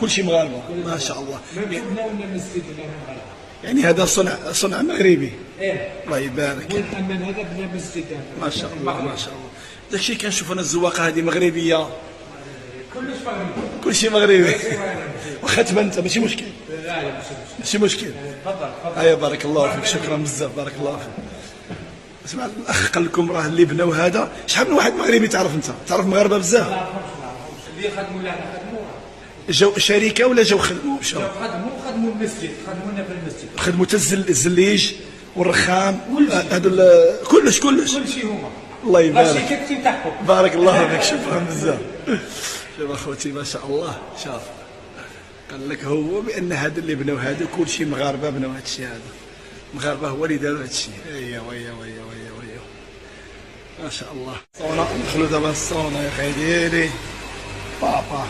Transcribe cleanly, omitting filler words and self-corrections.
كل شيء مغاربه ما شاء الله. ما بناو لنا مسجد ولا مغاربه. يعني هذا صنع مغربي. ايه الله يبارك. والحمام هذا بنا مسجد. ما شاء الله ما شاء الله. داكشي كنشوف انا الزواقه هذه مغربيه. كلش مغربي. كل شيء مغربي. واخا تبان انت ماشي مشكل. لا ماشي مشكل. تفضل. ايوا بارك الله فيك شكرا بزاف بارك الله فيك. اسمع الاخ قال لكم راه اللي بناو هذا شحال من واحد مغربي تعرف انت؟ تعرف مغاربه بزاف؟ ما نعرفهمش اللي خدموا لنا خدموا. جاو شركه ولا جاو خدموا مشاو؟ خدموا المسجد خدموا لنا في المسجد. خدموا حتى الزليج والرخام هذا كلش كل شيء هما. الله يبارك. الشركه تاعهم. بارك الله فيك شكرا بزاف. شوف اخوتي ما شاء الله شاف قال لك هو بان هذا اللي بناو هذا كل شيء مغاربه بناو هذا الشيء هذا. مغاربه هو اللي داروا هذا الشيء. ايوا ما شاء الله. صونا ندخلوا دابا الصونا يا خي ديالي بابا.